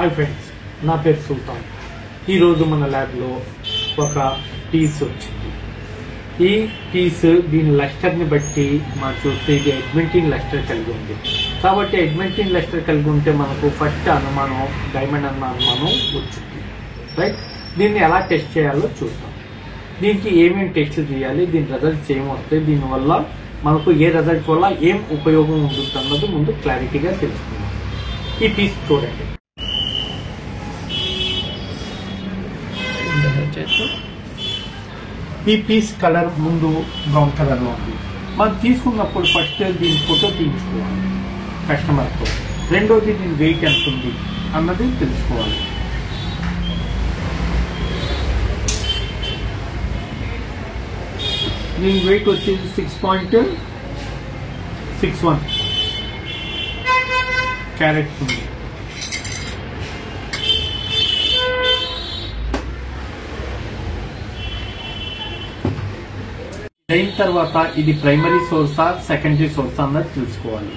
Hi friends, నా పేరు సుల్తాన్. ఈరోజు మన ల్యాబ్లో ఒక పీస్ వచ్చింది. ఈ పీస్ దీని లస్టర్ని బట్టి మనం చూస్తే ఇది ఎడ్మెంటిన్ లస్టర్ కలిగి ఉంది. కాబట్టి ఎడ్మెంటిన్ లస్టర్ కలిగి ఉంటే మనకు ఫస్ట్ అనుమానం డైమండ్ అన్న అనుమానం వచ్చింది. రైట్, దీన్ని ఎలా టెస్ట్ చేయాలో చూద్దాం. దీనికి ఏమేమి టెస్టులు చేయాలి, దీని రిజల్ట్స్ ఏమి వస్తాయి, దీనివల్ల మనకు ఏ రిజల్ట్ వల్ల ఏం ఉపయోగం ఉంటుంది అన్నది ముందు క్లారిటీగా తెలుసుకుందాం. ఈ పీస్ చూడండి. ఈ పీస్ కలర్ ముందు బ్రౌన్ కలర్ లో ఉంది. మనం తీసుకున్నప్పుడు ఫస్ట్ దీని ఫోటో తీయించుకోవాలి కస్టమర్తో. రెండోది దీని వెయిట్ ఎంత ఉంది అన్నది తెలుసుకోవాలి. దీని వెయిట్ వచ్చేసి 6.61 క్యారెట్స్ ఉంది. అయిన తర్వాత ఇది ప్రైమరీ సోర్సా సెకండరీ సోర్సా అన్నది తెలుసుకోవాలి.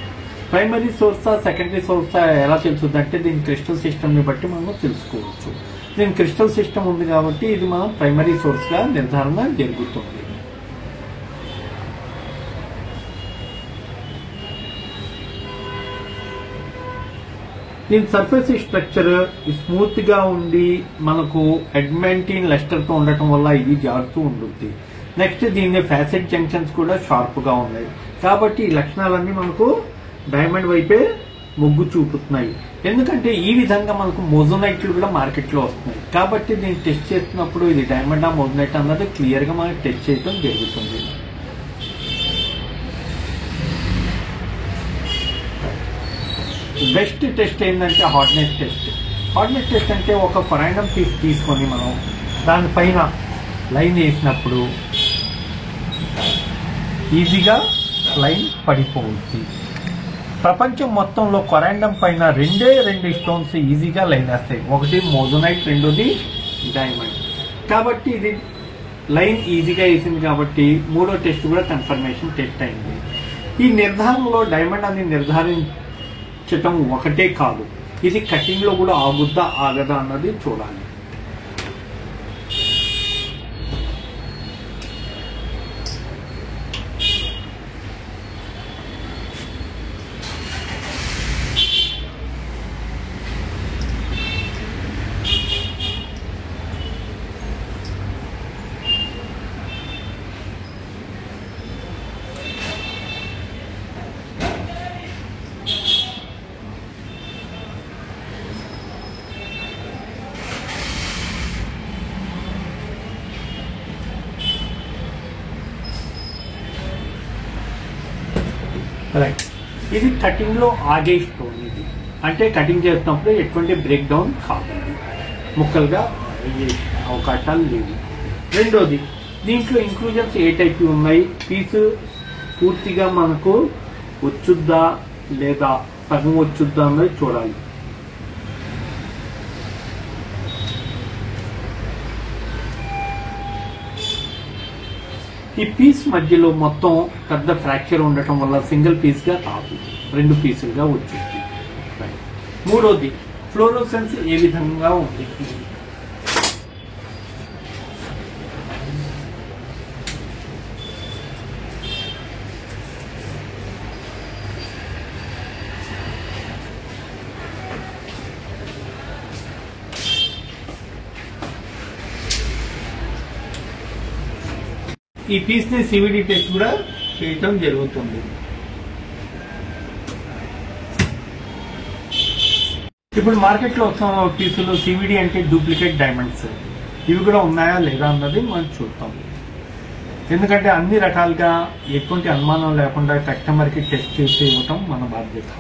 ప్రైమరీ సోర్సా సెకండరీ సోర్సా ఎలా తెలుస్తుంది అంటే దీని క్రిస్టల్ సిస్టమ్ ని బట్టి మనం తెలుసుకోవచ్చు. దీని క్రిస్టల్ సిస్టమ్ ఉంది కాబట్టి ఇది మనం ప్రైమరీ సోర్స్ గా నిర్ధారణ జరుగుతుంది. దీని సర్ఫేస్ స్ట్రక్చర్ స్మూత్ గా ఉండి మనకు ఎడ్మెంటిన్ లస్టర్ తో ఉండటం వల్ల ఇది జారుతూ ఉంటుంది. నెక్స్ట్ దీని ఫ్యాసెట్ జంక్షన్స్ కూడా షార్ప్ గా ఉన్నాయి. కాబట్టి ఈ లక్షణాలన్నీ మనకు డైమండ్ వైపే మొగ్గు చూపుతున్నాయి. ఎందుకంటే ఈ విధంగా మనకు మోజోనైట్లు కూడా మార్కెట్ లో వస్తున్నాయి. కాబట్టి దీన్ని టెస్ట్ చేస్తున్నప్పుడు ఇది డైమండ్ ఆ మోజోనైట్ అన్నది క్లియర్ గా మనకి టెస్ట్ చేయడం జరుగుతుంది. బెస్ట్ టెస్ట్ ఏంటంటే హార్డ్నెస్ టెస్ట్. హార్డ్నెస్ టెస్ట్ అంటే ఒక కొరాండం పీస్ తీసుకొని మనం దానిపైన లైన్ వేసినప్పుడు ఈజీగా లైన్ పడిపోతుంది. ప్రపంచం మొత్తంలో కొరాండం పైన రెండు స్టోన్స్ ఈజీగా లైన్ వేస్తాయి. ఒకటి మోజోనైట్, రెండోది డైమండ్. కాబట్టి ఇది లైన్ ఈజీగా వేసింది కాబట్టి మూడో టెస్ట్ కూడా కన్ఫర్మేషన్ టెస్ట్ అయింది. ఈ నిర్ధారణలో డైమండ్ అని నిర్ధారించటం ఒకటే కాదు, ఇది కటింగ్ లో కూడా ఆగుద్దా ఆగదా అన్నది చూడాలి. రైట్, ఇది కటింగ్ లో ఆగే స్టోన్. ఇది అంటే కటింగ్ చేస్తున్నప్పుడు ఎటువంటి బ్రేక్ డౌన్ కాదు, ముక్కలుగా అయ్యే అవకాశాలు లేవు. రెండోది, దీంట్లో ఇంక్లూజన్స్ ఏ టైప్ ఉన్నాయి, పీసు పూర్తిగా మనకు వచ్చుద్దా లేదా సగం వచ్చుద్దా అన్నది చూడాలి. ఈ పీస్ మధ్యలో మొత్తం పెద్ద ఫ్రాక్చర్ ఉండటం వల్ల సింగిల్ పీస్ గా కాదు, రెండు పీసులుగా వచ్చింది. మూడోది, ఫ్లోరోసెన్స్ ఏ విధంగా ఉంది. ఈ పీస్ ని సివిడి టెస్ట్ కూడా చేయటం జరుగుతుంది. ఇప్పుడు మార్కెట్ లో వస్తున్న పీసులు సివిడి అంటే డూప్లికేట్ డైమండ్స్, ఇవి కూడా ఉన్నాయా లేదా అన్నది మనం చూద్దాం. ఎందుకంటే అన్ని రకాలుగా ఎటువంటి అనుమానం లేకుండా కస్టమర్ కి టెస్ట్ చేసి ఇవ్వటం మన బాధ్యత.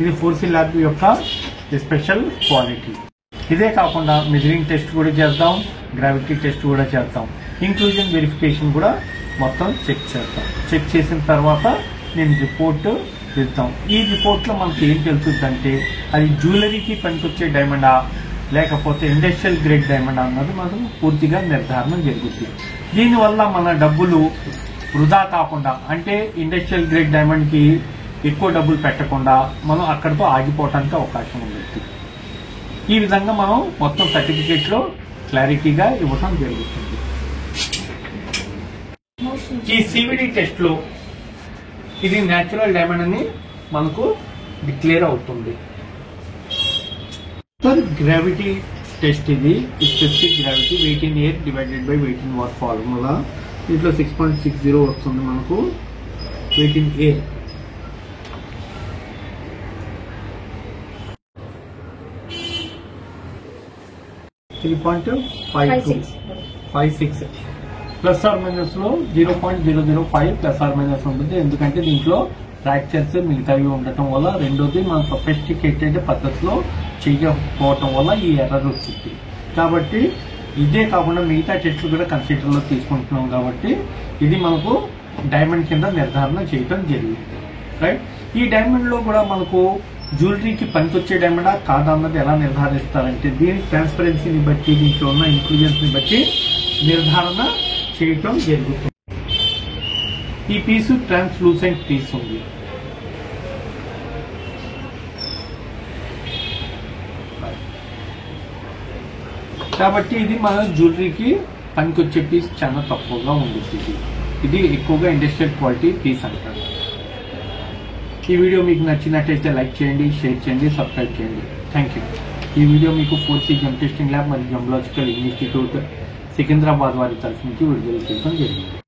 ఇది 4C ల్యాబ్ యొక్క స్పెషల్ క్వాలిటీ. ఇదే కాకుండా మెజరింగ్ టెస్ట్ కూడా చేద్దాం, గ్రావిటీ టెస్ట్ కూడా చేద్దాం, ఇంక్లూజన్ వెరిఫికేషన్ కూడా మొత్తం చెక్ చేద్దాం. చెక్ చేసిన తర్వాత నేను రిపోర్ట్ ఇద్దాం. ఈ రిపోర్ట్ లో మనకి ఏం తెలుస్తుందంటే అది జ్యువెలరీకి పనికొచ్చే డైమండా లేకపోతే ఇండస్ట్రియల్ గ్రేడ్ డైమండ్ అన్నది మనం పూర్తిగా నిర్ధారణ జరుగుతుంది. దీనివల్ల మన డబ్బులు వృధా కాకుండా, అంటే ఇండస్ట్రియల్ గ్రేడ్ డైమండ్ కి ఎక్కువ డబ్బులు పెట్టకుండా మనం అక్కడితో ఆగిపోవడానికి అవకాశం ఉంది. ఈ విధంగా మనం మొత్తం సర్టిఫికేట్లో క్లారిటీగా ఇవ్వటం జరుగుతుంది. ఈ సివిడి టెస్ట్లో ఇది న్యాచురల్ డైమండ్ అని మనకు డిక్లేర్ అవుతుంది. గ్రావిటీ టెస్ట్ ఇది specific gravity weight in air divided by weight in water formula. దీంట్లో 6.60 వస్తుంది మనకు weight in air. .56 plus or minus లో 0.005 ప్లస్ ఆర్ మైనస్ ఉంటుంది. ఎందుకంటే దీంట్లో ఫ్రాక్చర్స్ మిగతావి ఉండటం వల్ల, రెండోది మనం సొఫిస్టికేటెడ్ పద్ధతిలో చేయకపోవటం వల్ల ఈ ఎర్రర్ వచ్చింది. కాబట్టి ఇదే కాకుండా మిగతా టెస్టులు కూడా కన్సిడర్లో తీసుకుంటున్నాం కాబట్టి ఇది మనకు డైమండ్ కింద నిర్ధారణ చేయటం జరిగింది. రైట్. ఈ డైమండ్ లో కూడా మనకు జ్యువెలరీకి పనికొచ్చే డైమండా కాదా అన్నది ఎలా నిర్ధారిస్తారంటే దీని ట్రాన్స్పరెన్సీని బట్టి, దీంట్లో ఉన్న ఇంక్లూజన్స్ ని బట్టి నిర్ధారణ చేయటం జరుగుతుంది. ఈ పీసు ట్రాన్స్లూసెంట్ పీస్ ఉంది. కాబట్టి ఇది మన జ్యువెలరీకి పనికొచ్చే పీస్ చాలా తక్కువగా ఉంటుంది. ఇది ఎక్కువగా ఇండస్ట్రియల్ క్వాలిటీ పీస్ అంటారు. ఈ వీడియో మీకు నచ్చినట్టయితే లైక్ చేయండి, షేర్ చేయండి, సబ్స్క్రైబ్ చేయండి. Thank you. ఈ వీడియో మీకు 4C జెమ్ టెస్టింగ్ ల్యాబ్ మరియు జెమ్లాజికల్ ఇన్స్టిట్యూట్ సికింద్రాబాద్ వారి తరఫు నుంచి విడుదల చేయడం జరిగింది.